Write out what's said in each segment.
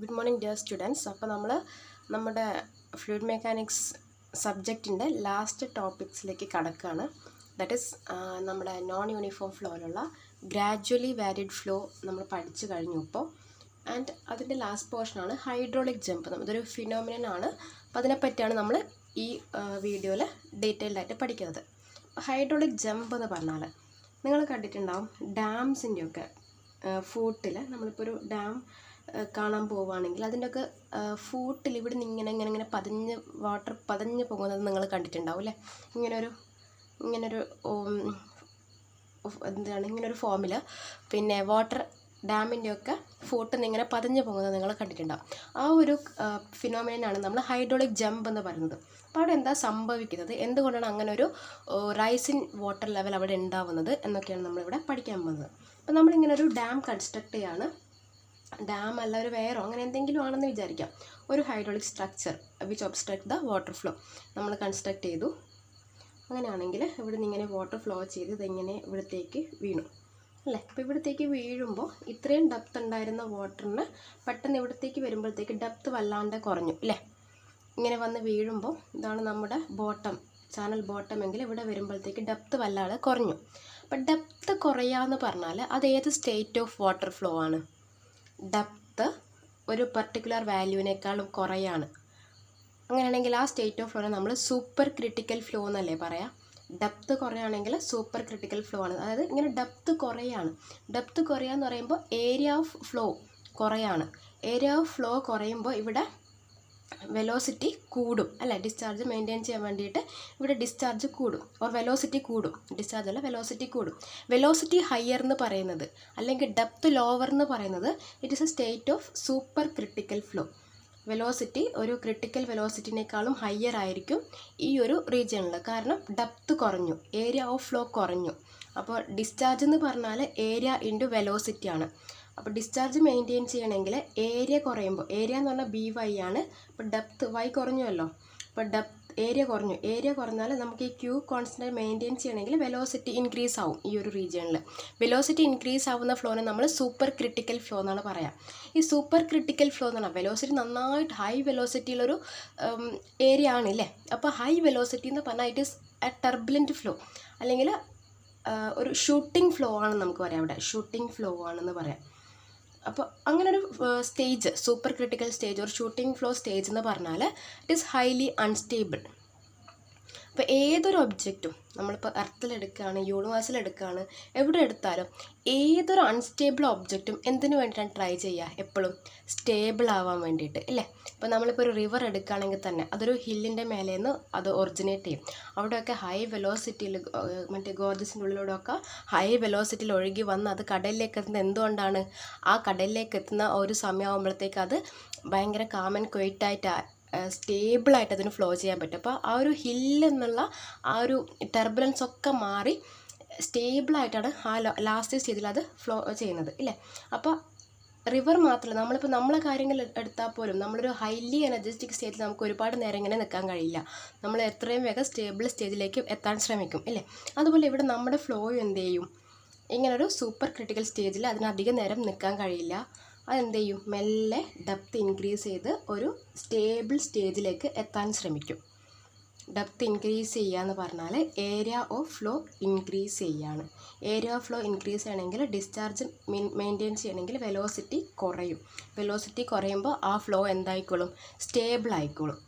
Good morning, dear students. അപ്പോൾ നമ്മുടെ fluid mechanics സബ്ജക്റ്റിൻ്റെ ലാസ്റ്റ് ടോപ്പിക്സിലേക്ക് കടക്കുകയാണ്. ദാറ്റ് ഈസ് നമ്മുടെ നോൺ യൂണിഫോം ഫ്ലോയിലുള്ള ഗ്രാജ്വലി വാരിഡ് ഫ്ലോ നമ്മൾ പഠിച്ചു കഴിഞ്ഞു ഇപ്പോൾ. ആൻഡ് അതിൻ്റെ ലാസ്റ്റ് പോർഷനാണ് ഹൈഡ്രോളിക് ജമ്പ്. ഇതൊരു ഫിനോമിനനാണ്. അപ്പോൾ അതിനെപ്പറ്റിയാണ് നമ്മൾ ഈ വീഡിയോയിൽ ഡീറ്റെയിൽഡായിട്ട് പഠിക്കുന്നത്. ഹൈഡ്രോളിക് ജമ്പ് എന്ന് പറഞ്ഞാൽ നിങ്ങൾ കണ്ടിട്ടുണ്ടാവും ഡാംസിൻ്റെയൊക്കെ ഫൂട്ടിൽ നമ്മളിപ്പോൾ ഒരു ഡാം കാണാൻ പോവുകയാണെങ്കിൽ അതിൻ്റെയൊക്കെ ഫൂട്ടിൽ ഇവിടെ നിന്ന് ഇങ്ങനെ വാട്ടർ പതഞ്ഞ് പോകുന്നത് നിങ്ങൾ കണ്ടിട്ടുണ്ടാവും അല്ലേ? ഇങ്ങനൊരു ഇങ്ങനൊരു ഫോമിൽ പിന്നെ വാട്ടർ ഡാമിൻ്റെയൊക്കെ ഫൂട്ടിൽ നിന്ന് ഇങ്ങനെ പതഞ്ഞ് പോകുന്നത് നിങ്ങൾ കണ്ടിട്ടുണ്ടാവും. ആ ഒരു ഫിനോമിനനാണ് നമ്മൾ ഹൈഡ്രോളിക് ജമ്പ് എന്ന് പറയുന്നത്. അപ്പോൾ അവിടെ എന്താ സംഭവിക്കുന്നത്, എന്തുകൊണ്ടാണ് അങ്ങനെ ഒരു റൈസ് ഇൻ വാട്ടർ ലെവൽ അവിടെ ഉണ്ടാവുന്നത് എന്നൊക്കെയാണ് നമ്മളിവിടെ പഠിക്കാൻ പോകുന്നത്. അപ്പോൾ നമ്മളിങ്ങനെ ഒരു ഡാം കൺസ്ട്രക്ട് ചെയ്യാണ്. ഡാം അല്ല, ഒരു വെയറോ അങ്ങനെ എന്തെങ്കിലും ആണെന്ന് വിചാരിക്കാം. ഒരു hydraulic structure which obstruct the water flow നമ്മൾ കൺസ്ട്രക്ട് ചെയ്തു. അങ്ങനെയാണെങ്കിൽ ഇവിടെ നിന്ന് ഇങ്ങനെ വാട്ടർ ഫ്ലോ ചെയ്ത് ഇതെങ്ങനെ ഇവിടത്തേക്ക് വീണു അല്ലേ? അപ്പോൾ ഇവിടത്തേക്ക് വീഴുമ്പോൾ ഇത്രയും ഡെപ്ത് ഉണ്ടായിരുന്ന വാട്ടറിന് പെട്ടെന്ന് ഇവിടത്തേക്ക് വരുമ്പോഴത്തേക്ക് ഡെപ്ത് വല്ലാണ്ട് കുറഞ്ഞു അല്ലേ? ഇങ്ങനെ വന്ന് വീഴുമ്പോൾ ഇതാണ് നമ്മുടെ ബോട്ടം, ചാനൽ ബോട്ടം എങ്കിൽ ഇവിടെ വരുമ്പോഴത്തേക്ക് ഡെപ്ത് വല്ലാതെ കുറഞ്ഞു. അപ്പോൾ ഡെപ്ത് കുറയാന്ന് പറഞ്ഞാൽ അത് ഏത് സ്റ്റേറ്റ് ഓഫ് വാട്ടർ ഫ്ലോ ആണ്? ഡെപ്ത് ഒരു പർട്ടിക്കുലർ വാല്യൂവിനേക്കാളും കുറയാണ്. അങ്ങനെയാണെങ്കിൽ ആ സ്റ്റേറ്റ് ഓഫ് ഫ്ലോനെ നമ്മൾ സൂപ്പർ ക്രിട്ടിക്കൽ ഫ്ലോ എന്നല്ലേ പറയാം. ഡെപ്ത് കുറയാണെങ്കിൽ സൂപ്പർ ക്രിട്ടിക്കൽ ഫ്ലോ ആണ്. അതായത് ഇങ്ങനെ ഡെപ്ത് കുറയാണ്. ഡെപ്ത് കുറയാന്ന് പറയുമ്പോൾ ഏരിയ ഓഫ് ഫ്ലോ കുറയാണ്. ഏരിയ ഓഫ് ഫ്ലോ കുറയുമ്പോൾ ഇവിടെ വെലോസിറ്റി കൂടും അല്ലേ? ഡിസ്ചാർജ് മെയിൻറ്റെയിൻ ചെയ്യാൻ വേണ്ടിയിട്ട് ഇവിടെ ഡിസ്ചാർജ് കൂടും, ഓർ വെലോസിറ്റി കൂടും. ഡിസ്ചാർജ് അല്ല, വെലോസിറ്റി കൂടും. വെലോസിറ്റി ഹയർ എന്ന് പറയുന്നത് അല്ലെങ്കിൽ ഡെപ്ത് ലോവർ എന്ന് പറയുന്നത് it is A state of super critical flow. Velocity ഒരു ക്രിട്ടിക്കൽ വെലോസിറ്റിനേക്കാളും ഹയർ ആയിരിക്കും ഈ ഒരു റീജിയണിൽ. കാരണം ഡെപ്ത് കുറഞ്ഞു, ഏരിയ ഓഫ് ഫ്ലോ കുറഞ്ഞു. അപ്പോൾ ഡിസ്ചാർജ് എന്ന് പറഞ്ഞാൽ ഏരിയ ഇൻറ്റു വെലോസിറ്റി ആണ്. അപ്പോൾ ഡിസ്ചാർജ് മെയിൻറ്റെയിൻ ചെയ്യണമെങ്കിൽ ഏരിയ കുറയുമ്പോൾ, ഏരിയ എന്ന് പറഞ്ഞാൽ BY ആണ്. അപ്പോൾ ഡെപ്ത് Y കുറഞ്ഞുവല്ലോ. അപ്പോൾ ഏരിയ കുറഞ്ഞു. ഏരിയ കുറഞ്ഞാൽ നമുക്ക് ഈ Q കോൺസ്റ്റൻ്റ് മെയിൻറ്റെയിൻ ചെയ്യണമെങ്കിൽ വെലോസിറ്റി ഇൻക്രീസ് ആവും. ഈ ഒരു റീജിയണിൽ വെലോസിറ്റി ഇൻക്രീസ് ആവുന്ന ഫ്ലോനെ നമ്മൾ സൂപ്പർ ക്രിട്ടിക്കൽ ഫ്ലോ എന്നാണ് പറയാം. ഈ സൂപ്പർ ക്രിട്ടിക്കൽ ഫ്ലോ എന്ന് പറഞ്ഞാൽ വെലോസിറ്റി നന്നായിട്ട് ഹൈ വെലോസിറ്റിയിലൊരു ഏരിയ ആണില്ലേ? അപ്പോൾ ഹൈ വെലോസിറ്റി എന്ന് പറഞ്ഞാൽ it is A turbulent flow അല്ലെങ്കിൽ ഒരു ഷൂട്ടിംഗ് ഫ്ലോ ആണെന്ന് നമുക്ക് പറയാം. അവിടെ ഷൂട്ടിംഗ് ഫ്ലോ ആണെന്ന് പറയാം. അപ്പോൾ അങ്ങനൊരു സ്റ്റേജ്, സൂപ്പർ ക്രിട്ടിക്കൽ സ്റ്റേജ് ഒരു ഷൂട്ടിംഗ് ഫ്ലോ സ്റ്റേജ് എന്ന് പറഞ്ഞാൽ ഇറ്റ് ഈസ് ഹൈലി അൺസ്റ്റേബിൾ. അപ്പോൾ ഏതൊരു ഒബ്ജക്റ്റും നമ്മളിപ്പോൾ എർത്തിലെടുക്കുകയാണ്, യൂണിവേഴ്സിലെടുക്കുകയാണ്, എവിടെ എടുത്താലും ഏതൊരു അൺസ്റ്റേബിൾ ഒബ്ജക്റ്റും എന്തിനു വേണ്ടിയിട്ടാണ് ട്രൈ ചെയ്യുക? എപ്പോഴും സ്റ്റേബിൾ ആവാൻ വേണ്ടിയിട്ട് അല്ലേ? ഇപ്പോൾ നമ്മളിപ്പോൾ ഒരു റിവർ എടുക്കുകയാണെങ്കിൽ തന്നെ അതൊരു ഹില്ലിൻ്റെ മേലെ നിന്ന് അത് ഒറിജിനേറ്റ് ചെയ്യും. അവിടെയൊക്കെ ഹൈ വെലോസിറ്റിയിൽ മറ്റേ ഗോർജസിൻ്റെ ഉള്ളിലൂടെയൊക്കെ ഹൈ വെലോസിറ്റിയിൽ ഒഴുകി വന്ന് അത് കടലിലേക്ക് എത്തുന്നത് എന്തുകൊണ്ടാണ്? ആ കടലിലേക്ക് എത്തുന്ന ഒരു സമയമാകുമ്പോഴത്തേക്ക് അത് ഭയങ്കര കാമൻ ക്വൈറ്റായിട്ട് സ്റ്റേബിളായിട്ട് അതിന് ഫ്ലോ ചെയ്യാൻ പറ്റും. അപ്പോൾ ആ ഒരു ഹില്ല് എന്നുള്ള ആ ഒരു ടർബുലൻസ് ഒക്കെ മാറി സ്റ്റേബിളായിട്ടാണ് ആ ലാസ്റ്റ് സ്റ്റേജിൽ അത് ഫ്ലോ ചെയ്യുന്നത് ഇല്ലേ? അപ്പോൾ റിവർ മാത്രമല്ല, നമ്മളിപ്പോൾ നമ്മളെ കാര്യങ്ങൾ എടുത്താൽ പോലും നമ്മളൊരു ഹൈലി എനർജറ്റിക് സ്റ്റേജിൽ നമുക്ക് ഒരുപാട് നേരം ഇങ്ങനെ നിൽക്കാൻ കഴിയില്ല. നമ്മൾ എത്രയും വേഗം സ്റ്റേബിൾ സ്റ്റേജിലേക്ക് എത്താൻ ശ്രമിക്കും ഇല്ലേ? അതുപോലെ ഇവിടെ നമ്മുടെ ഫ്ലോയും എന്ത് ചെയ്യും? ഇങ്ങനൊരു സൂപ്പർ ക്രിട്ടിക്കൽ സ്റ്റേജിൽ അതിനധികം നേരം നിൽക്കാൻ കഴിയില്ല. അതെന്ത് ചെയ്യും? മെല്ലെ ഡെപ്ത് ഇൻക്രീസ് ചെയ്ത് ഒരു സ്റ്റേബിൾ സ്റ്റേജിലേക്ക് എത്താൻ ശ്രമിക്കും. ഡെപ്ത് ഇൻക്രീസ് ചെയ്യുക എന്ന് പറഞ്ഞാൽ ഏരിയ ഓഫ് ഫ്ലോ ഇൻക്രീസ് ചെയ്യുകയാണ്. ഏരിയ ഓഫ് ഫ്ലോ ഇൻക്രീസ് ചെയ്യണമെങ്കിൽ ഡിസ്ചാർജ് മെയിൻറ്റെയിൻ ചെയ്യണമെങ്കിൽ വെലോസിറ്റി കുറയും. വെലോസിറ്റി കുറയുമ്പോൾ ആ ഫ്ലോ എന്തായിക്കോളും? സ്റ്റേബിൾ ആയിക്കോളും.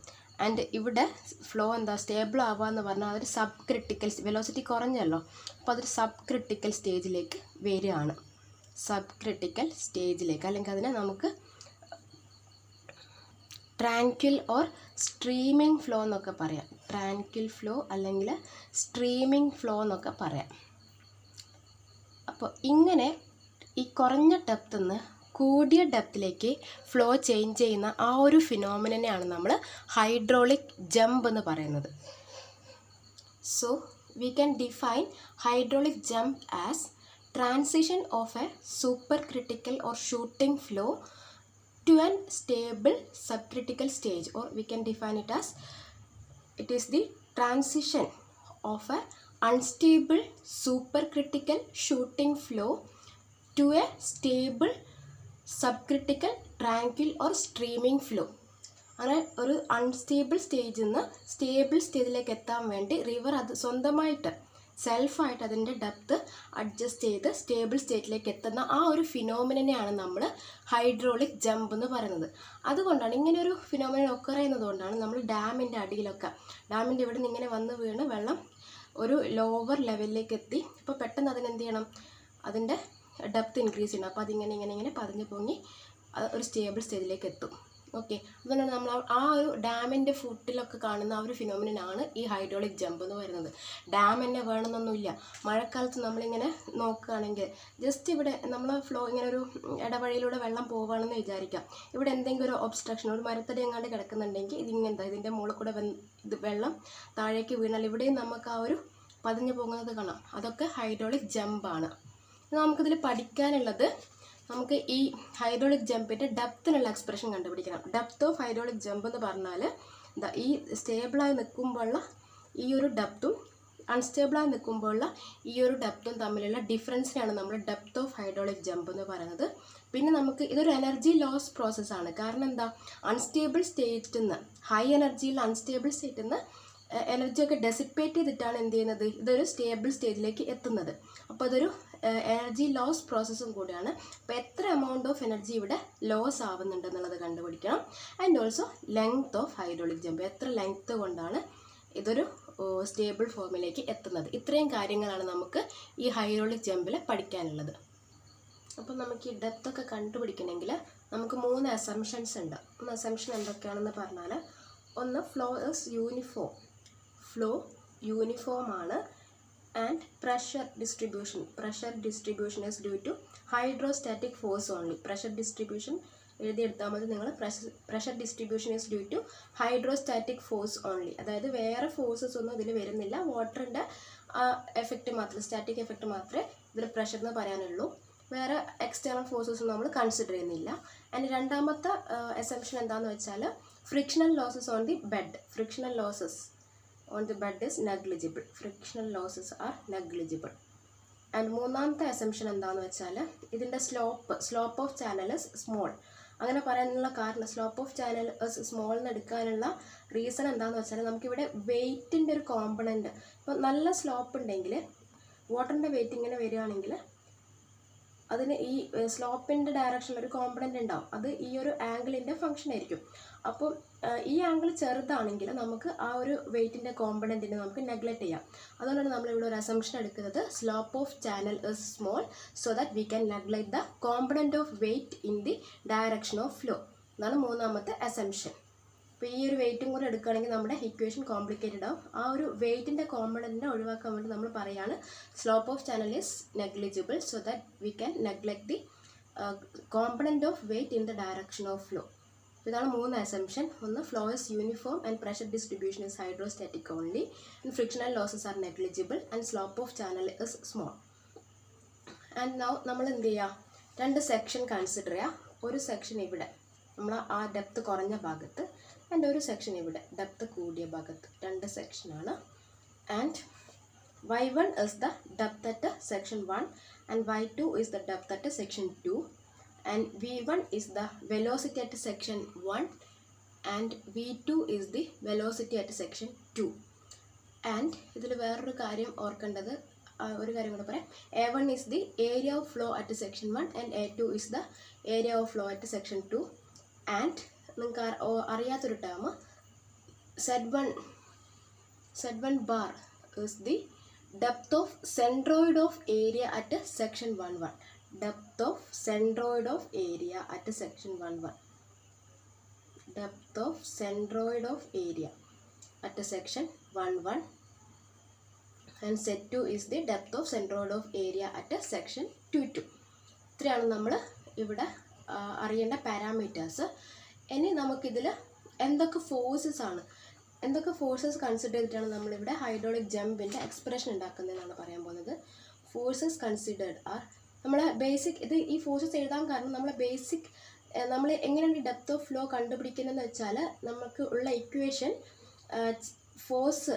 ആൻഡ് ഇവിടെ ഫ്ലോ എന്താ സ്റ്റേബിൾ ആവുക എന്ന് പറഞ്ഞാൽ അതൊരു സബ് ക്രിട്ടിക്കൽ, വെലോസിറ്റി കുറഞ്ഞല്ലോ, അപ്പോൾ അതൊരു സബ് ക്രിട്ടിക്കൽ സ്റ്റേജിലേക്ക് വരികയാണ്. സബ് ക്രിട്ടിക്കൽ സ്റ്റേജിലേക്ക്, അല്ലെങ്കിൽ അതിനെ നമുക്ക് ട്രാൻക്വിൽ ഓർ സ്ട്രീമിംഗ് ഫ്ലോ എന്നൊക്കെ പറയാം. ട്രാൻക്വിൽ ഫ്ലോ അല്ലെങ്കിൽ സ്ട്രീമിംഗ് ഫ്ലോ എന്നൊക്കെ പറയാം. അപ്പോൾ ഇങ്ങനെ ഈ കുറഞ്ഞ ഡെപ്തിൽ നിന്ന് കൂടിയ ഡെപ്തിലേക്ക് ഫ്ലോ ചേഞ്ച് ചെയ്യുന്ന ആ ഒരു ഫിനോമിനനെയാണ് നമ്മൾ ഹൈഡ്രോളിക് ജമ്പ് എന്ന് പറയുന്നത്. So we can define hydraulic jump as transition of a supercritical or shooting flow to an stable subcritical stage, or we can define it as it is the transition of a unstable supercritical shooting flow to a stable subcritical triangle or streaming flow. അങ്ങനെ ഒരു unstable സ്റ്റേജിൽ നിന്ന് stable സ്റ്റേജിലേക്ക് എത്താൻ വേണ്ടി river അത് സ്വന്തമായിട്ട് സെൽഫായിട്ട് അതിൻ്റെ ഡെപ്ത് അഡ്ജസ്റ്റ് ചെയ്ത് സ്റ്റേബിൾ സ്റ്റേറ്റിലേക്ക് എത്തുന്ന ആ ഒരു ഫിനോമിനെയാണ് നമ്മൾ ഹൈഡ്രോളിക് ജമ്പ് എന്ന് പറയുന്നത്. അതുകൊണ്ടാണ് ഇങ്ങനെ ഒരു ഫിനോമിനൻ ഒക്കർ ചെയ്യുന്നതുകൊണ്ടാണ് നമ്മൾ ഡാമിൻ്റെ അടിയിലൊക്കെ ഡാമിൻ്റെ ഇവിടെ നിന്ന് ഇങ്ങനെ വന്ന് വീണ് വെള്ളം ഒരു ലോവർ ലെവലിലേക്ക് എത്തി. അപ്പോൾ പെട്ടെന്ന് അതിനെന്ത് ചെയ്യണം, അതിൻ്റെ ഡെപ്ത് ഇൻക്രീസ് ചെയ്യണം. അപ്പോൾ അതിങ്ങനെ ഇങ്ങനെ ഇങ്ങനെ പതിഞ്ഞ് പൊങ്ങി ഒരു സ്റ്റേബിൾ സ്റ്റേജിലേക്ക് എത്തും. ഓക്കെ, അതുകൊണ്ടാണ് നമ്മൾ ആ ഒരു ഡാമിൻ്റെ ഫുട്ടിലൊക്കെ കാണുന്ന ആ ഒരു ഫിനോമിനാണ് ഈ ഹൈഡ്രോളിക് ജമ്പ് എന്ന് പറയുന്നത്. ഡാം തന്നെ വേണമെന്നൊന്നുമില്ല. മഴക്കാലത്ത് നമ്മളിങ്ങനെ നോക്കുകയാണെങ്കിൽ ജസ്റ്റ് ഇവിടെ നമ്മൾ ഫ്ലോ ഇങ്ങനെ ഒരു ഇടവഴിയിലൂടെ വെള്ളം പോവുകയാണെന്ന് വിചാരിക്കാം. ഇവിടെ എന്തെങ്കിലും ഒരു ഒബ്സ്ട്രക്ഷൻ, ഒരു മരത്തടി എങ്ങാണ്ട് കിടക്കുന്നുണ്ടെങ്കിൽ ഇതിൻ്റെ മുകളിൽ കൂടെ ഇത് വെള്ളം താഴേക്ക് വീണാൽ ഇവിടെയും നമുക്ക് ആ ഒരു പതിഞ്ഞു പോകുന്നത് കാണാം. അതൊക്കെ ഹൈഡ്രോളിക് ജമ്പാണ്. നമുക്കിതിൽ പഠിക്കാനുള്ളത്, നമുക്ക് ഈ ഹൈഡ്രോളിക് ജമ്പിൻ്റെ ഡെപ്തിനുള്ള എക്സ്പ്രഷൻ കണ്ടുപിടിക്കണം. ഡെപ്ത് ഓഫ് ഹൈഡ്രോളിക് ജമ്പ് എന്ന് പറഞ്ഞാൽ ഈ സ്റ്റേബിളായി നിൽക്കുമ്പോഴുള്ള ഈ ഒരു ഡെപ്തും അൺസ്റ്റേബിളായി നിൽക്കുമ്പോഴുള്ള ഈ ഒരു ഡെപ്തും തമ്മിലുള്ള ഡിഫറൻസിനാണ് നമ്മൾ ഡെപ്ത് ഓഫ് ഹൈഡ്രോളിക് ജമ്പ് എന്ന് പറയുന്നത്. പിന്നെ നമുക്ക് ഇതൊരു എനർജി ലോസ് പ്രോസസ്സാണ്. കാരണം എന്താ, അൺസ്റ്റേബിൾ സ്റ്റേറ്റിൽ നിന്ന് ഹൈ എനർജിയിൽ അൺസ്റ്റേബിൾ സ്റ്റേറ്റിൽ നിന്ന് എനർജിയൊക്കെ ഡെസിപ്പേറ്റ് ചെയ്തിട്ടാണ് എന്ത് ചെയ്യുന്നത്, ഇതൊരു സ്റ്റേബിൾ സ്റ്റേജിലേക്ക് എത്തുന്നത്. അപ്പോൾ അതൊരു എനർജി ലോസ് പ്രോസസ്സും കൂടിയാണ്. അപ്പോൾ എത്ര എമൗണ്ട് ഓഫ് എനർജി ഇവിടെ ലോസ് ആവുന്നുണ്ട് എന്നുള്ളത് കണ്ടുപിടിക്കണം. And also length of hydraulic jump, എത്ര ലെങ്ത്ത് കൊണ്ടാണ് ഇതൊരു സ്റ്റേബിൾ ഫോമിലേക്ക് എത്തുന്നത്. ഇത്രയും കാര്യങ്ങളാണ് നമുക്ക് ഈ ഹൈഡ്രോളിക് ജമ്പിൽ പഠിക്കാനുള്ളത്. അപ്പോൾ നമുക്ക് ഈ ഡെപ്തൊക്കെ കണ്ടുപിടിക്കണമെങ്കിൽ നമുക്ക് 3 അസംഷൻസ് ഉണ്ട്. അസംഷൻ എന്തൊക്കെയാണെന്ന് പറഞ്ഞാൽ, ഒന്ന് flow is uniform, flow uniform ആണ്. And pressure distribution is due to hydrostatic force only. Pressure distribution എഴുതിയെടുത്താൽ മതി നിങ്ങൾ. Pressure distribution is due to hydrostatic force only. അതായത് വേറെ ഫോഴ്സസ് ഒന്നും ഇതിൽ വരുന്നില്ല, വാട്ടറിൻ്റെ എഫക്റ്റ് മാത്രം, സ്റ്റാറ്റിക് എഫക്റ്റ് മാത്രമേ ഇതിൽ പ്രഷർ എന്ന് പറയാനുള്ളൂ. വേറെ എക്സ്റ്റേണൽ ഫോഴ്സസ് ഒന്നും നമ്മൾ കൺസിഡർ ചെയ്യുന്നില്ല. ആൻഡ് രണ്ടാമത്തെ അസംഷൻ എന്താണെന്ന് വെച്ചാൽ, frictional losses on the bed, frictional losses on the bed is negligible, frictional losses are negligible. And മൂന്നാമത്തെ അസംഷൻ എന്താണെന്ന് വെച്ചാൽ, ഇതിൻ്റെ slope of channel is small. അങ്ങനെ പറയാനുള്ള കാരണം, slope of channel is small എന്ന് എടുക്കാനുള്ള റീസൺ എന്താണെന്ന് വെച്ചാൽ, നമുക്കിവിടെ വെയ്റ്റിൻ്റെ ഒരു കോമ്പണൻറ്റ്, ഇപ്പോൾ നല്ല സ്ലോപ്പ് ഉണ്ടെങ്കിൽ വാട്ടറിൻ്റെ വെയിറ്റ് ഇങ്ങനെ വരികയാണെങ്കിൽ അതിന് ഈ സ്ലോപ്പിൻ്റെ ഡയറക്ഷനിൽ ഒരു കോമ്പണൻ്റ് ഉണ്ടാവും. അത് ഈ ഒരു ആംഗിളിൻ്റെ ഫംഗ്ഷൻ ആയിരിക്കും. അപ്പോൾ ഈ ആംഗിൾ ചെറുതാണെങ്കിൽ നമുക്ക് ആ ഒരു വെയ്റ്റിൻ്റെ കോമ്പണൻറ്റിനെ നമുക്ക് നെഗ്ലക്റ്റ് ചെയ്യാം. അതുകൊണ്ടാണ് നമ്മളിവിടെ ഒരു അസംഷൻ എടുക്കുന്നത്, slope of channel is small so that we can neglect the component of weight in the direction of flow. എന്നാണ് മൂന്നാമത്തെ അസംഷൻ. അപ്പോൾ ഈ ഒരു വെയിറ്റും കൂടെ എടുക്കുകയാണെങ്കിൽ നമ്മുടെ ഇക്വേഷൻ കോംപ്ലിക്കേറ്റഡ് ആവും. ആ ഒരു വെയിറ്റിൻ്റെ കോമ്പണൻറ്റിനെ ഒഴിവാക്കാൻ വേണ്ടി നമ്മൾ പറയുകയാണ് slope of channel is negligible so that we can neglect the component of weight in the direction of flow. ഇതാണ് 3 അസംഷൻ. ഒന്ന്, flow is uniform and pressure distribution is hydrostatic only, and frictional losses are negligible, and slope of channel is small. And now നമ്മൾ എന്ത് ചെയ്യുക, 2 section consider ചെയ്യുക. ഒരു section ഇവിടെ നമ്മൾ ആ ഡെപ്ത് കുറഞ്ഞ ഭാഗത്ത്, ആൻഡ് ഒരു സെക്ഷൻ ഇവിടെ ഡെപ്ത് കൂടിയ ഭാഗത്ത്. 2 സെക്ഷനാണ്. And y1 is the depth at section 1 and y2 is the depth at section 2, and v1 is the velocity at section 1 and v2 is the velocity at section 2. and ഇതിൽ വേറൊരു കാര്യം ഓർക്കേണ്ടത്, ഒരു കാര്യം കൂടെ പറയാം. a1 is the area of flow at section 1 and a2 is the area of flow at section 2. and നിങ്ങൾക്ക് അറിയാത്തൊരു term, z1 bar is the depth of centroid of area at section 11. depth of centroid of area at section 11. depth of centroid of area at section 11. and z2 is the depth of centroid of area at section 22. ഇത്രയാണ് നമ്മൾ ഇവിടെ അറിയേണ്ട parameters. ഇനി നമുക്കിതിൽ എന്തൊക്കെ forces consider ചെയ്തിട്ടാണ് നമ്മളിവിടെ hydraulic ജമ്പിൻ്റെ expression ഉണ്ടാക്കുന്നതെന്നാണ് പറയാൻ പോകുന്നത്. ഫോഴ്സസ് കൺസിഡേർഡ് ആർ, നമ്മളെ ബേസിക്, ഇത് ഈ ഫോഴ്സസ് എഴുതാൻ കാരണം നമ്മളെ ബേസിക്, നമ്മൾ എങ്ങനെയാണ് ഡെപ്ത് ഓഫ് ഫ്ലോ കണ്ടുപിടിക്കുന്നതെന്ന് വെച്ചാൽ, നമുക്ക് ഉള്ള ഇക്വേഷൻ ഫോഴ്സ്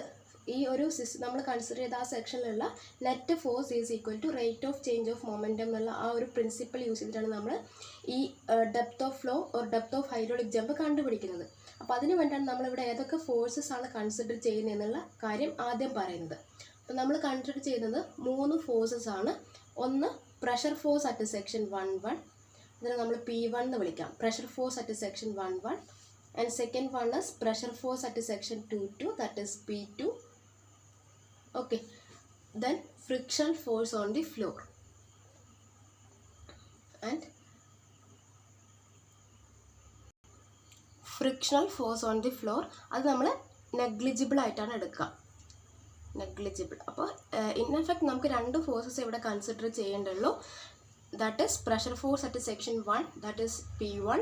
ഈ ഒരു നമ്മൾ കൺസിഡർ ചെയ്ത ആ സെക്ഷനിലുള്ള net force is equal to rate of change of momentum എന്നുള്ള ആ ഒരു പ്രിൻസിപ്പിൾ യൂസ് ചെയ്തിട്ടാണ് നമ്മൾ ഈ depth of flow or depth of hydraulic jump കണ്ടുപിടിക്കുന്നത്. അപ്പോൾ അതിന് വേണ്ടിയാണ് നമ്മളിവിടെ ഏതൊക്കെ ഫോഴ്സസ് ആണ് കൺസിഡർ ചെയ്യുന്നത് എന്നുള്ള കാര്യം ആദ്യം പറയുന്നത്. അപ്പോൾ നമ്മൾ കൺസിഡർ ചെയ്യുന്നത് 3 ഫോഴ്സസ് ആണ്. ഒന്ന് പ്രഷർ ഫോഴ്സ് അറ്റ് സെക്ഷൻ 1-1, ഇതിനെ നമ്മൾ P1 എന്ന് വിളിക്കാം, pressure force at section 1-1. And second one is pressure force at section 2-2, that is P2. Okay, then frictional force on the floor, and frictional force on the floor അത് നമ്മൾ negligible ആയിട്ടാണ് എടുക്കുക, negligible. അപ്പോൾ in effect നമുക്ക് 2 forces ഇവിടെ consider ചെയ്യേണ്ടുള്ളൂ. That is pressure force at section 1, that is P1,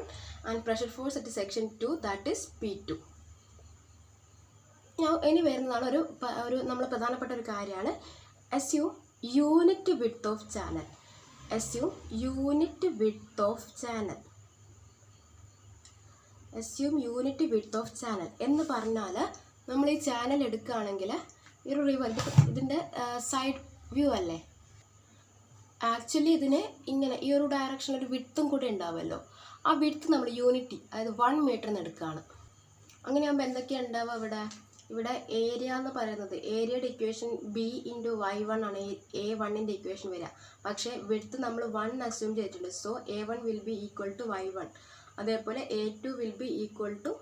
and pressure force at section 2, that is P2. ഇനി വരുന്നതാണ് ഒരു നമ്മൾ പ്രധാനപ്പെട്ട ഒരു കാര്യമാണ് assume unit width of channel. Assume unit width of channel. Assume unit width of channel എന്ന് പറഞ്ഞാൽ നമ്മൾ ഈ ചാനൽ എടുക്കുകയാണെങ്കിൽ ഈ ഒരു റിവർ ഇതിൻ്റെ സൈഡ് വ്യൂ അല്ലേ, ആക്ച്വലി ഇതിന് ഇങ്ങനെ ഈ ഒരു ഡയറക്ഷനിൽ ഒരു വിഡ്ത്തും കൂടെ ഉണ്ടാവുമല്ലോ. ആ വിഡ്ത്ത് നമ്മൾ യൂണിറ്റി, അതായത് 1 മീറ്റർ എന്ന് എടുക്കുകയാണ്. അങ്ങനെയാകുമ്പോൾ എന്തൊക്കെയാണ് ഉണ്ടാവുക ഇവിടെ ഏരിയ എന്ന് പറയുന്നത്, ഏരിയയുടെ ഇക്വേഷൻ B/Y1 ആണ് A1ൻ്റെ ഇക്വേഷൻ വരിക. പക്ഷേ വിഡ്ത്ത് നമ്മൾ 1 അസ്യൂം ചെയ്തിട്ടുണ്ട്. So A1 will be equal to Y1. അതേപോലെ A2 will be equal to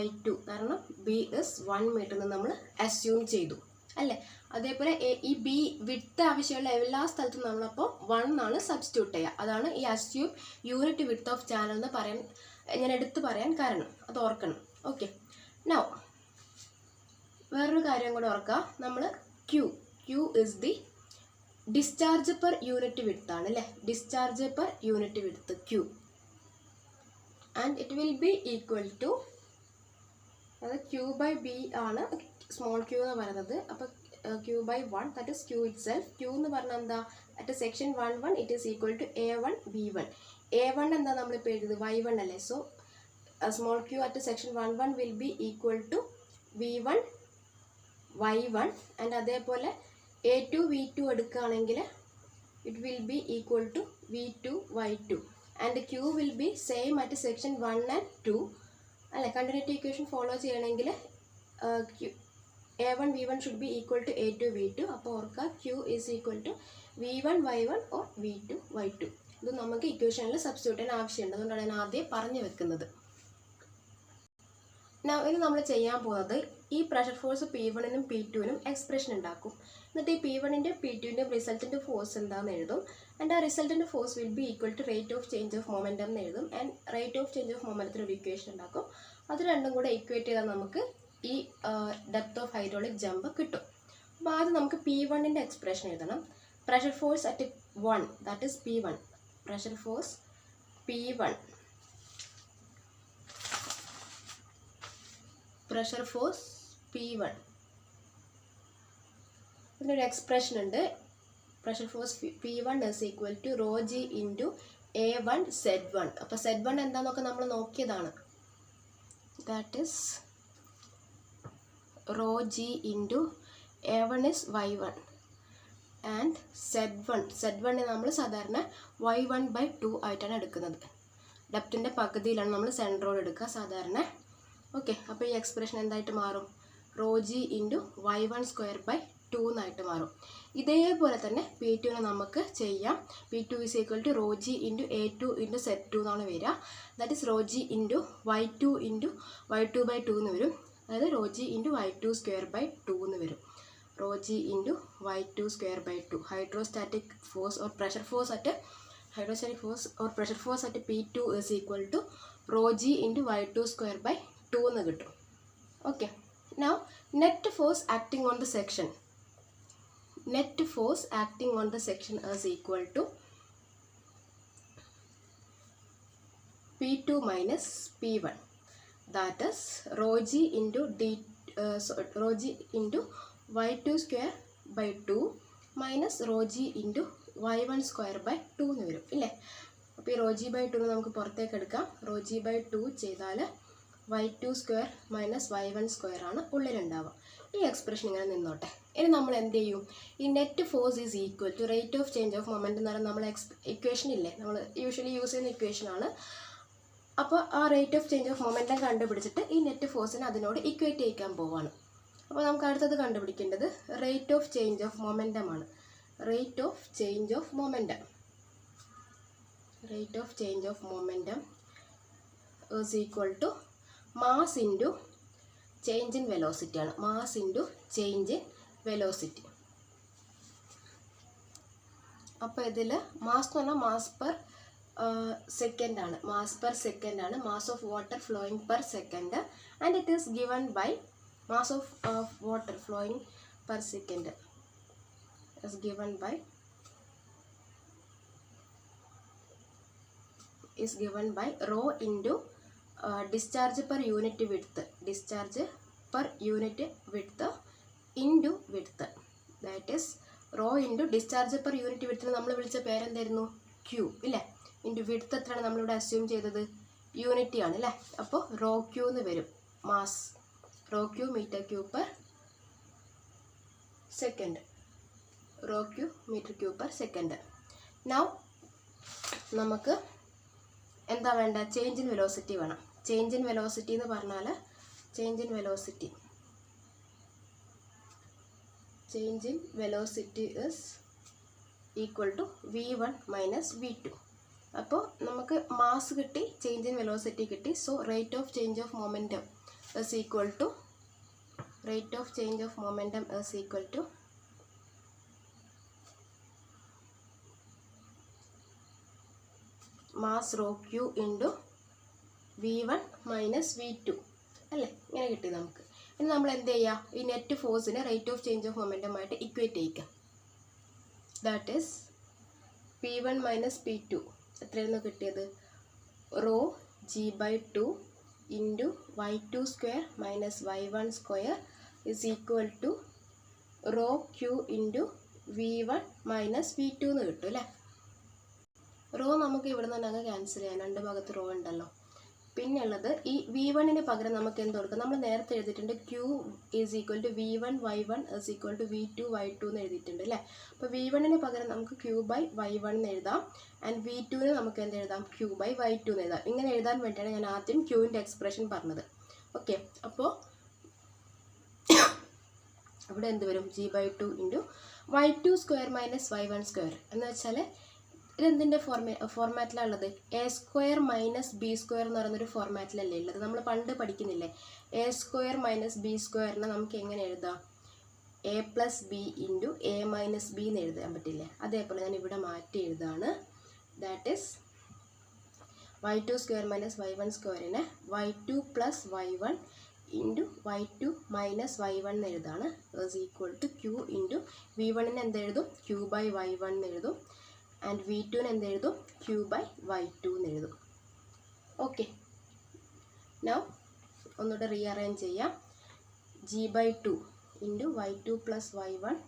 Y2, കാരണം B ഇസ് 1 മീറ്റർ എന്ന് നമ്മൾ അസ്യൂം ചെയ്തു അല്ലേ. അതേപോലെ ഈ ബി വിഡ്ത്ത് ആവശ്യമുള്ള എല്ലാ സ്ഥലത്തും നമ്മളപ്പോൾ 1 ആണ് സബ്സ്റ്റിറ്റ്യൂട്ട് ചെയ്യുക. അതാണ് ഈ assume unit width of channel എന്ന് ഞാൻ എടുത്ത് പറയാൻ കാരണം, അത് ഓർക്കണം. ഓക്കെ, നൗ വേറൊരു കാര്യം കൂടെ ഓർക്കുക, നമ്മൾ Q is the discharge per unit width ആണ് അല്ലേ, discharge per unit width Q, and it will be equal to, അത് Q/B ആണ് സ്മോൾ q എന്ന് പറയുന്നത്. അപ്പോൾ Q/1, that is Q itself. Q എന്ന് പറഞ്ഞാൽ എന്താ, at section 1-1 it is equal to A1 B1. A1 എന്താ നമ്മളിപ്പോൾ എഴുതുന്നത് Y1 അല്ലേ. So small q at section 1-1 will be equal to V1 Y1. And അതേപോലെ A2 V2 എടുക്കുകയാണെങ്കിൽ it will be equal to V2 Y2. And Q will be same at section 1 and 2 അല്ലേ. Continuity equation follow ചെയ്യണമെങ്കിൽ A1 V1 should be equal to A2 V2. അപ്പോൾ ഓർക്കുക Q is equal to V1 Y1 or V2 Y2. ഇത് നമുക്ക് ഇക്വേഷനിൽ substitute ചെയ്യാൻ ആവശ്യമുണ്ട്, അതുകൊണ്ടാണ് ഞാൻ ആദ്യം പറഞ്ഞു വെക്കുന്നത്. ഇനി നമ്മൾ ചെയ്യാൻ പോകുന്നത് ഈ പ്രഷർ ഫോഴ്സ് P1നും P2നും എക്സ്പ്രഷൻ ഉണ്ടാക്കും. എന്നിട്ട് ഈ P1ൻ്റെയും P2ൻ്റെയും റിസൾട്ടൻ്റ് ഫോഴ്സ് എന്താണെന്ന് എഴുതും. ആൻഡ് ആ resultant force will be equal to rate of change of momentum എന്ന് എഴുതും. And rate of change of മൊമെൻറ്റത്തിന് ഒരു ഇക്വേഷൻ ഉണ്ടാക്കും. അത് രണ്ടും കൂടെ ഇക്വേറ്റ് ചെയ്താൽ നമുക്ക് ഈ ഡെപ്ത് ഓഫ് ഹൈഡ്രോളിക് ജമ്പ് കിട്ടും. അപ്പോൾ ആദ്യം നമുക്ക് P1ൻ്റെ എക്സ്പ്രഷൻ എഴുതണം. Pressure force at 1, that is P1. Pressure force P1, pressure force P1, ഇതിനൊരു എക്സ്പ്രഷൻ ഉണ്ട്. Pressure force P1 is equal to rho g into A1 Z1. അപ്പോൾ Z1 എന്താണെന്നൊക്കെ നമ്മൾ നോക്കിയതാണ്. That is rho g into A1 is Y1 and Z1 നമ്മൾ സാധാരണ Y1/2 ആയിട്ടാണ് എടുക്കുന്നത്. ഡെപ്റ്റിൻ്റെ പകുതിയിലാണ് നമ്മൾ സെൻട്രോഡ് എടുക്കുക സാധാരണ. ഓക്കെ, അപ്പോൾ ഈ എക്സ്പ്രഷൻ എന്തായിട്ട് മാറും, rho g into Y1² എന്നായിട്ട് മാറും. ഇതേപോലെ തന്നെ P2നെ നമുക്ക് ചെയ്യാം. P2 is equal to rho g into A2 into Z2 എന്നാണ് വരിക. That is rho g into Y2 into Y2/2 എന്ന് വരും. അതായത് rho g into Y2² എന്ന് വരും. rho g into Y2² hydrostatic force or pressure force at hydrostatic force or pressure force at P2 is equal to rho g into Y2² എന്ന് കിട്ടും. Okay, now net force acting on the section. Net force acting on the section is equal to P2 minus P1. That is rho g into rho g into Y2² minus rho g into Y1² എന്ന് വരും ഇല്ലേ. അപ്പോൾ ഈ rho g/2 നമുക്ക് പുറത്തേക്ക് എടുക്കാം. rho g/2 ചെയ്താൽ y2 square minus y1 square ആണ് ഉള്ളിലുണ്ടാവുക. ഈ എക്സ്പ്രഷൻ ഇങ്ങനെ നിന്നോട്ടെ. ഇനി നമ്മൾ എന്ത് ചെയ്യും? ഈ net force is equal to rate of change of moment എന്ന് പറയുന്നത് നമ്മൾ ഇക്വേഷൻ ഇല്ലേ, നമ്മൾ യൂഷ്വലി യൂസ് ചെയ്യുന്ന ഇക്വേഷനാണ്. അപ്പോൾ ആ rate of change of momentum കണ്ടുപിടിച്ചിട്ട് ഈ നെറ്റ് ഫോഴ്സിനെ അതിനോട് ഇക്വേറ്റ് ചെയ്യിക്കാൻ പോവാണ്. അപ്പോൾ നമുക്ക് അടുത്തത് കണ്ടുപിടിക്കേണ്ടത് rate of change of momentum ആണ്. Rate of change of momentum, rate of change of momentum is equal to mass into change in velocity ആണ്. Mass into change in velocity. അപ്പോൾ ഇതിൽ മാസ് എന്ന് പറഞ്ഞാൽ മാസ് പെർ സെക്കൻഡ് ആണ്. Mass per second ആണ്. Mass of water flowing per second and it is given by mass of water flowing per second is given by rho into discharge per unit width, discharge per unit width into width, that is rho into discharge per unit width. നമ്മൾ വിളിച്ച പേരെന്തായിരുന്നു? Q ഇല്ലേ? Into width എത്രയാണ് നമ്മളിവിടെ assume ചെയ്തത്? Unity ആണ് അല്ലേ? അപ്പോൾ റോ ക്യൂ എന്ന് വരും. Mass rho Q meter cube per second, rho Q meter cube per second. Now നമുക്ക് എന്താ വേണ്ട? ചേഞ്ച് ഇൻ വെലോസിറ്റി വേണം. ചേഞ്ച് ഇൻ വെലോസിറ്റി എന്ന് പറഞ്ഞാൽ change in velocity is equal to V1 minus V2. അപ്പോൾ നമുക്ക് മാസ് കിട്ടി, ചേഞ്ച് ഇൻ വെലോസിറ്റി കിട്ടി. So rate of change of momentum is equal to mass rho Q into V1 minus V2 അല്ലേ? ഇങ്ങനെ കിട്ടി നമുക്ക്. ഇനി നമ്മൾ എന്ത് ചെയ്യുക? ഈ നെറ്റ് ഫോഴ്സിനെ റേറ്റ് ഓഫ് ചേഞ്ച് ഓഫ് മൊമെൻറ്റമായിട്ട് ഇക്വേറ്റ് ചെയ്യിക്കാം. That is P1 minus P2 എത്രയായിരുന്നു കിട്ടിയത്? Rho G/2 into y2 square minus y1 square is equal to rho Q into V1 minus V2 എന്ന് കിട്ടും അല്ലേ? റോ നമുക്ക് ഇവിടെ നിന്ന് അങ്ങ് ക്യാൻസൽ ചെയ്യാം, രണ്ട് ഭാഗത്ത് റോ ഉണ്ടല്ലോ. പിന്നെ ഉള്ളത് ഈ V1ന് പകരം നമുക്ക് എന്ത് കൊടുക്കാം? നമ്മൾ നേരത്തെ എഴുതിയിട്ടുണ്ട് Q is equal to V1 y1 is equal to V2 y2 എന്ന് എഴുതിയിട്ടുണ്ട് അല്ലേ? അപ്പോൾ V1ന് പകരം നമുക്ക് Q ബൈ y1 എന്ന് എഴുതാം. ആൻഡ് V2ന് നമുക്ക് എന്ത് എഴുതാം? Q ബൈ y2 എന്ന് എഴുതാം. ഇങ്ങനെ എഴുതാൻ വേണ്ടിയാണ് ഞാൻ ആദ്യം Qൻ്റെ എക്സ്പ്രഷൻ പറഞ്ഞത്. ഓക്കെ, അപ്പോൾ ഇവിടെ എന്ത് വരും? G/2 into y2 square minus y1 square എന്ന് വെച്ചാൽ ഇതെന്തിൻ്റെ ഫോർമാറ്റിലുള്ളത്? A square minus B square എന്ന് പറയുന്നൊരു ഫോർമാറ്റിലല്ലേ ഉള്ളത്? നമ്മൾ പണ്ട് പഠിക്കുന്നില്ലേ? എ സ്ക്വയർ മൈനസ് ബി സ്ക്വയറിനെ നമുക്ക് എങ്ങനെ എഴുതാം? A plus B into A minus B എന്ന് എഴുതാൻ പറ്റില്ലേ? അതേപോലെ ഞാൻ ഇവിടെ മാറ്റി എഴുതാണ്. That is y2 square minus y1 സ്ക്വയറിനെ y2 plus y1 into y2 minus y1 എന്ന് എഴുതാണ്. Is equal to Q into V1ന് എന്ത് എഴുതും? Q ബൈ y1 എന്ന് എഴുതും. ആൻഡ് V2ന് എന്ത് എഴുതും? Q ബൈ y2 എന്ന് എഴുതും. ഓക്കെ, നൗ ഒന്നുകൂടെ റീഅറേഞ്ച് ചെയ്യാം. G/2 into y2 plus y1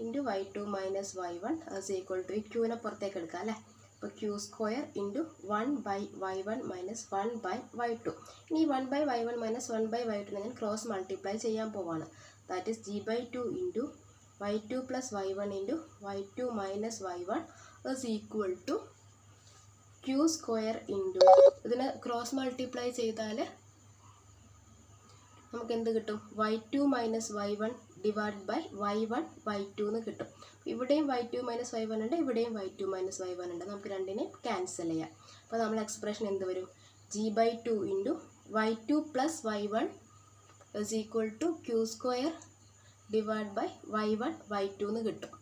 into y2 minus y1 is equal to ഈ Qനെ പുറത്തേക്ക് എടുക്കാം അല്ലേ? അപ്പോൾ Q square into 1 by y1 minus 1 by y2. ഇനി 1 by y1 minus 1 by y2 ഞാൻ ക്രോസ് മൾട്ടിപ്ലൈ ചെയ്യാൻ പോവാണ്. That is G/2 into y2 plus y1 into y2 minus y1 is equal to Q square into ഇതിനെ cross multiply ചെയ്താൽ നമുക്ക് എന്ത് കിട്ടും? y2 minus y1 divide by y1 y2 എന്ന് കിട്ടും. ഇവിടെയും y2 മൈനസ് y1 ഉണ്ട്, ഇവിടെയും y2 മൈനസ് y1 ഉണ്ട്. നമുക്ക് രണ്ടിനെയും ക്യാൻസൽ ചെയ്യാം. അപ്പോൾ നമ്മൾ എക്സ്പ്രഷൻ എന്ത് വരും? G/2 into y2 plus y1 is equal to Q square divide by y1 y2 എന്ന് കിട്ടും.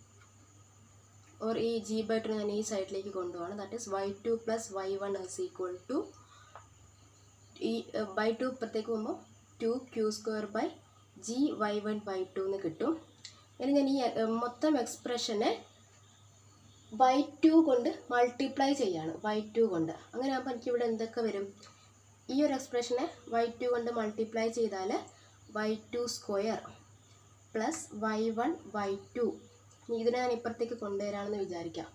और ഈ G/2 ഞാൻ ഈ സൈഡിലേക്ക് കൊണ്ടുപോകണം. That is y2 plus y1 is equal to ഈ y2 ഇപ്പുറത്തേക്ക് പോകുമ്പോൾ 2Q സ്ക്വയർ ബൈ G/y1/2 എന്ന് കിട്ടും. ഇനി ഞാൻ ഈ മൊത്തം എക്സ്പ്രഷനെ y2 കൊണ്ട് മൾട്ടിപ്ലൈ ചെയ്യാണ്, y2 കൊണ്ട്. അങ്ങനെ ആകുമ്പോൾ എനിക്കിവിടെ എന്തൊക്കെ വരും? ഈ ഒരു എക്സ്പ്രഷനെ y2 കൊണ്ട് മൾട്ടിപ്ലൈ ചെയ്താൽ y2 സ്ക്വയർ പ്ലസ് y1/2. ഇതിനെ ഞാൻ ഇപ്പുറത്തേക്ക് കൊണ്ടുവരാമെന്ന് വിചാരിക്കാം.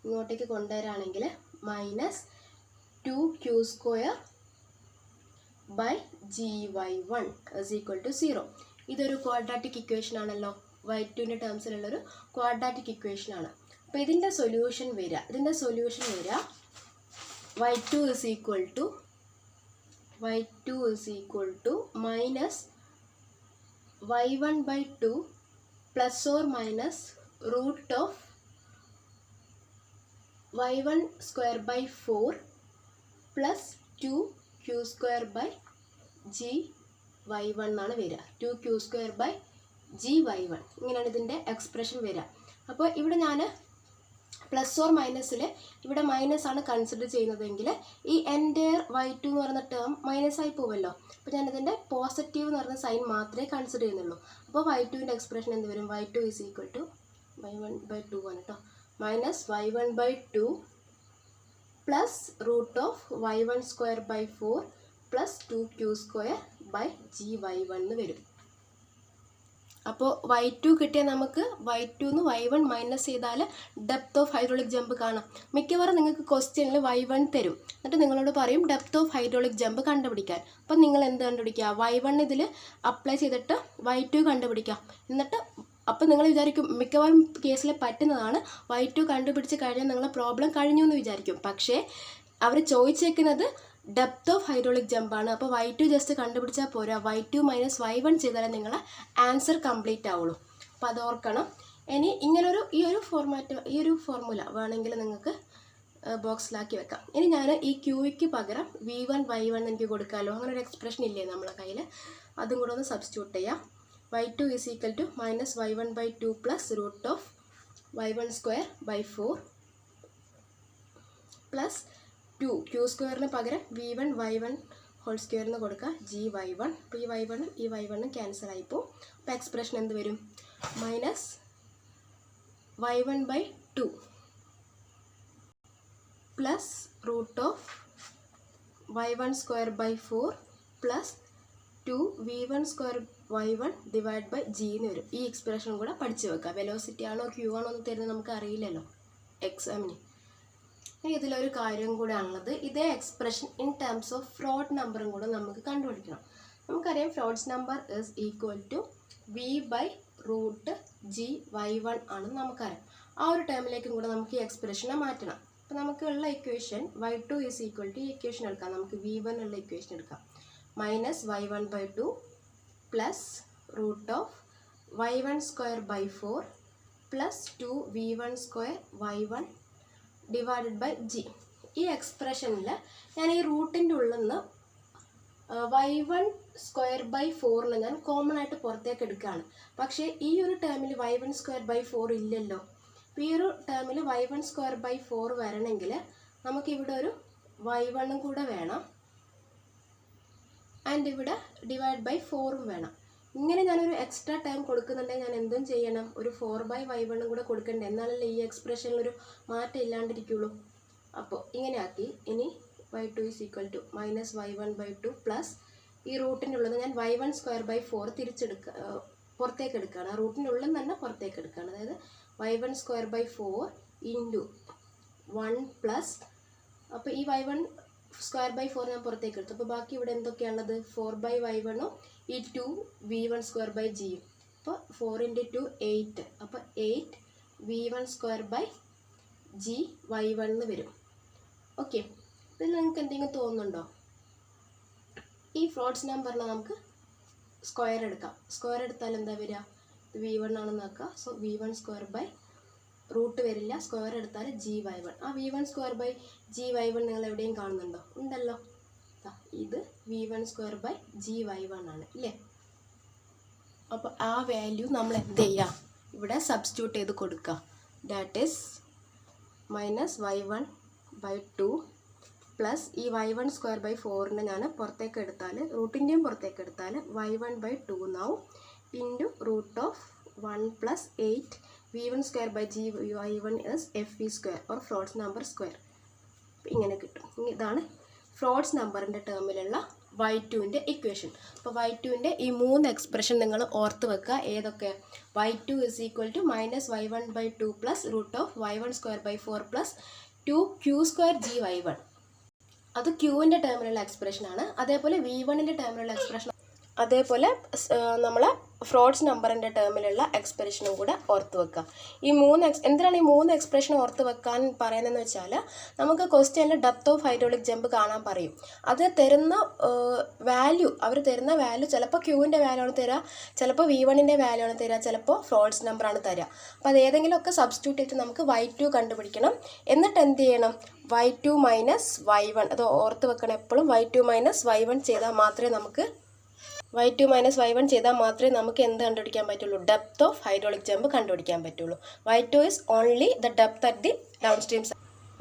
ഇങ്ങോട്ടേക്ക് കൊണ്ടുവരാണെങ്കിൽ minus 2Q square by G Y one is equal to 0. ഇതൊരു ക്വാഡ്രാറ്റിക് ഇക്വേഷൻ ആണല്ലോ. y2ൻ്റെ ടേംസിലുള്ളൊരു ക്വാഡ്രാറ്റിക് ഇക്വേഷൻ ആണ്. അപ്പോൾ ഇതിൻ്റെ സൊല്യൂഷൻ വരിക y2 is equal to minus y1 by 2 plus or minus root of y1 square by 4 plus 2q square by g y1 എന്നാണ് വരിക. 2q square by g y1 ഇങ്ങനെയാണ് ഇതിൻ്റെ expression വരിക. അപ്പോൾ ഇവിടെ ഞാൻ പ്ലസ് ഓർ മൈനസിൽ ഇവിടെ മൈനസ് ആണ് കൺസിഡർ ചെയ്യുന്നതെങ്കിൽ ഈ എൻ്റെയർ y2 എന്ന് പറയുന്ന ടേം മൈനസ് ആയി പോവല്ലോ. അപ്പോൾ ഞാനിതിൻ്റെ പോസിറ്റീവ് എന്ന് പറയുന്ന സൈൻ മാത്രമേ കൺസിഡർ ചെയ്യുന്നുള്ളൂ. അപ്പോൾ y2ൻ്റെ എക്സ്പ്രഷൻ എന്ത് വരും? y2 is equal to y1 by 2 ആണ് കേട്ടോ. Minus y1 by 2 plus root of y1 square by 4 plus 2q square by g y1 എന്ന് വരും. അപ്പോൾ y2 കിട്ടിയാൽ നമുക്ക് y2 നിന്ന് y1 മൈനസ് ചെയ്താൽ ഡെപ്ത് ഓഫ് ഹൈഡ്രോളിക് ജമ്പ് കാണാം. മിക്കവാറും നിങ്ങൾക്ക് ക്വസ്റ്റ്യനിൽ y1 തരും, എന്നിട്ട് നിങ്ങളോട് പറയും ഡെപ്ത് ഓഫ് ഹൈഡ്രോളിക് ജമ്പ് കണ്ടുപിടിക്കാൻ. അപ്പം നിങ്ങൾ എന്ത് കണ്ടുപിടിക്കുക? y1 ഇതിൽ അപ്ലൈ ചെയ്തിട്ട് y2 കണ്ടുപിടിക്കുക. എന്നിട്ട് അപ്പോൾ നിങ്ങൾ വിചാരിക്കും മിക്കവാറും കേസിൽ പറ്റുന്നതാണ് y2 കണ്ടുപിടിച്ച് കഴിഞ്ഞാൽ നിങ്ങളെ പ്രോബ്ലം കഴിഞ്ഞു എന്ന് വിചാരിക്കും. പക്ഷേ അവർ ചോദിച്ചേക്കുന്നത് ഡെപ്ത് ഓഫ് ഹൈഡ്രോളിക് ജമ്പാണ്. അപ്പോൾ y2 ജസ്റ്റ് കണ്ടുപിടിച്ചാൽ പോരാ, y2 മൈനസ് y1 ചെയ്താലേ നിങ്ങളെ ആൻസർ കംപ്ലീറ്റ് ആവുള്ളൂ. അപ്പോൾ അത് ഓർക്കണം. ഇനി ഇങ്ങനൊരു ഈ ഒരു ഫോർമുല വേണമെങ്കിൽ നിങ്ങൾക്ക് ബോക്സിലാക്കി വെക്കാം. ഇനി ഞാൻ ഈ ക്യൂയ്ക്ക് പകരം v1 y1 എനിക്ക് കൊടുക്കാമല്ലോ. അങ്ങനെ ഒരു എക്സ്പ്രഷൻ ഇല്ലേ നമ്മളെ കയ്യിൽ, അതും കൂടെ ഒന്ന് സബ്സ്റ്റിറ്റ്യൂട്ട് ചെയ്യാം. y2 is equal to minus y1 by 2 plus root of y1 square by 4 plus 2q സ്ക്വയറിന് പകരം v1 y1 ഹോൾ സ്ക്വയറിന് കൊടുക്കുക ജി y1. അപ്പോൾ ഈ y1 ക്യാൻസൽ ആയിപ്പോൾ. അപ്പോൾ എക്സ്പ്രഷൻ എന്ത് വരും? Minus y1 by 2 plus root of y1 square by 4 plus 2v1 square y1 divide by g എന്ന് വരും. ഈ എക്സ്പ്രഷൻ കൂടെ പഠിച്ചു വെക്കുക. വെലോസിറ്റി ആണോ ക്യൂ ആണോ എന്ന് തരുന്നത് നമുക്ക് അറിയില്ലല്ലോ എക്സാമിന്. ഇതിലൊരു കാര്യം കൂടെ ആണുള്ളത്, ഇതേ expression in terms of Froude നമ്പറും കൂടെ നമുക്ക് കണ്ടുപിടിക്കണം. നമുക്കറിയാം Froude's number is equal to v by root g y1 ആണെന്ന് നമുക്കറിയാം. ആ ഒരു ടേമിലേക്കും കൂടെ നമുക്ക് ഈ എക്സ്പ്രഷനെ മാറ്റണം. അപ്പോൾ നമുക്കുള്ള equation y2 is equal to ഈ ഇക്വേഷൻ എടുക്കാം. നമുക്ക് v1 ഉള്ള ഇക്വേഷൻ എടുക്കാം. Minus y1 by 2 plus root of y1 square by 4 plus 2v1 square y1 divided by g. ഈ എക്സ്പ്രഷനിൽ ഞാൻ ഈ റൂട്ടിൻ്റെ ഉള്ളിൽ നിന്ന് y1 സ്ക്വയർ ബൈ 4 ഞാൻ കോമൺ ആയിട്ട് പുറത്തേക്ക് എടുക്കുകയാണ്. പക്ഷേ ഈ ഒരു ടേമിൽ y1 സ്ക്വയർ ബൈ 4 ഇല്ലല്ലോ. അപ്പോൾ ഈ ഒരു ടേമിൽ y1 സ്ക്വയർ ബൈ 4 വരണമെങ്കിൽ നമുക്കിവിടെ ഒരു y1 കൂടെ വേണം, ആൻഡ് ഇവിടെ ഡിവൈഡ് ബൈ 4 വേണം. ഇങ്ങനെ ഞാനൊരു എക്സ്ട്രാ ടൈം കൊടുക്കുന്നുണ്ടെങ്കിൽ ഞാൻ എന്തും ചെയ്യണം, ഒരു 4/y1 കൂടെ കൊടുക്കണ്ടേ, എന്നാലല്ലേ ഈ എക്സ്പ്രഷനിലൊരു മാറ്റം ഇല്ലാണ്ടിരിക്കുള്ളൂ. അപ്പോൾ ഇങ്ങനെ ആക്കി. ഇനി y2 is equal to minus y1 by 2 plus ഈ റൂട്ടിൻ്റെ ഉള്ളിൽ ഞാൻ y1 സ്ക്വയർ ബൈ 4 പുറത്തേക്ക് എടുക്കുകയാണ്. ആ റൂട്ടിൻ്റെ ഉള്ളിൽ തന്നെ പുറത്തേക്ക് എടുക്കുകയാണ്. അതായത് y1 square by 4 into 1 plus, അപ്പോൾ ഈ y1 സ്ക്വയർ ബൈ 4 ഞാൻ പുറത്തേക്ക് എടുത്തു. അപ്പോൾ ബാക്കി ഇവിടെ എന്തൊക്കെയാണുള്ളത്? 4/y1 ഈ 2v1 സ്ക്വയർ ബൈ ജിയും. അപ്പോൾ 4 × 2 8. അപ്പോൾ 8v1 square by g y1 എന്ന് വരും. ഓക്കെ, ഇതിൽ നിങ്ങൾക്ക് എന്തെങ്കിലും തോന്നുന്നുണ്ടോ? ഈ ഫ്രോഡ്സ് നമ്പറിനെ നമുക്ക് സ്ക്വയർ എടുക്കാം. സ്ക്വയർ എടുത്താൽ എന്താ വരിക? ഇത് v1 ആണെന്ന് നോക്കുക. So v1 square by root വരില്ല, സ്ക്വയർ എടുത്താൽ ജി y1. ആ v1 square by g y1 നിങ്ങൾ എവിടെയും കാണുന്നുണ്ടോ? ഉണ്ടല്ലോ. ഇത് v1 square by g y1 ആണ് ഇല്ലേ? അപ്പോൾ ആ വാല്യൂ നമ്മൾ എന്ത് ചെയ്യുക? ഇവിടെ സബ്സ്റ്റിറ്റ്യൂട്ട് ചെയ്ത് കൊടുക്കുക. That is minus y1 by 2 plus ഈ y1 സ്ക്വയർ ബൈ 4 ഞാൻ പുറത്തേക്ക് എടുത്താൽ, റൂട്ടിൻ്റെയും പുറത്തേക്ക് എടുത്താൽ y1 by 2 എന്നാവും, into root of 1 plus 8v1 square by g y1 is fv square or Froude's number square. ഇങ്ങനെ കിട്ടും. ഇതാണ് ഫ്രോഡ്സ് നമ്പറിൻ്റെ ടേമിലുള്ള y2ൻ്റെ ഇക്വേഷൻ. അപ്പോൾ y2ൻ്റെ ഈ 3 എക്സ്പ്രഷൻ നിങ്ങൾ ഓർത്ത് വെക്കുക. ഏതൊക്കെ? y2 is equal to minus y1 by 2 plus root of y1 square by 4 plus 2q square g y1. അത് ക്യൂവിൻ്റെ ടേമിലുള്ള എക്സ്പ്രഷനാണ്. അതേപോലെ V1ൻ്റെ ടേമിലുള്ള എക്സ്പ്രഷൻ, അതേപോലെ നമ്മൾ ഫ്രോഡ്സ് നമ്പറിൻ്റെ ടേമിലുള്ള എക്സ്പ്രഷനും കൂടെ ഓർത്ത് വെക്കുക. ഈ എന്തിനാണ് ഈ 3 എക്സ്പ്രഷൻ ഓർത്ത് വെക്കാൻ പറയുന്നതെന്ന് വെച്ചാൽ, നമുക്ക് ക്വസ്റ്റ്യനിൽ ഡെപ്ത് ഓഫ് ഹൈഡ്രോളിക് ജമ്പ് കാണാൻ പറയും. അത് തരുന്ന വാല്യൂ, അവർ തരുന്ന വാല്യൂ ചിലപ്പോൾ ക്യൂവിൻ്റെ വാല്യൂ ആണ് തരിക, ചിലപ്പോൾ V1ൻ്റെ വാല്യൂ ആണ് തരിക, ചിലപ്പോൾ ഫ്രോഡ്സ് നമ്പറാണ് തരിക. അപ്പോൾ അത് ഏതെങ്കിലുമൊക്കെ സബ്സ്റ്റിറ്റ്യൂട്ട് ചെയ്തിട്ട് നമുക്ക് Y2 കണ്ടുപിടിക്കണം. എന്നിട്ട് എന്ത് ചെയ്യണം? Y2 മൈനസ് Y1, അത് ഓർത്ത് വെക്കണം എപ്പോഴും. Y2 മൈനസ് Y1 ചെയ്താൽ മാത്രമേ നമുക്ക് എന്ത് കണ്ടുപിടിക്കാൻ പറ്റുള്ളൂ? ഡെപ്ത് ഓഫ് ഹൈഡ്രോളിക് ജമ്പ് കണ്ടുപിടിക്കാൻ പറ്റുള്ളൂ. Y2 is only the depth at the down stream.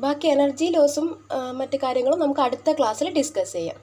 ബാക്കി എനർജി ലോസും മറ്റു കാര്യങ്ങളും നമുക്ക് അടുത്ത ക്ലാസ്സിൽ ഡിസ്കസ് ചെയ്യാം.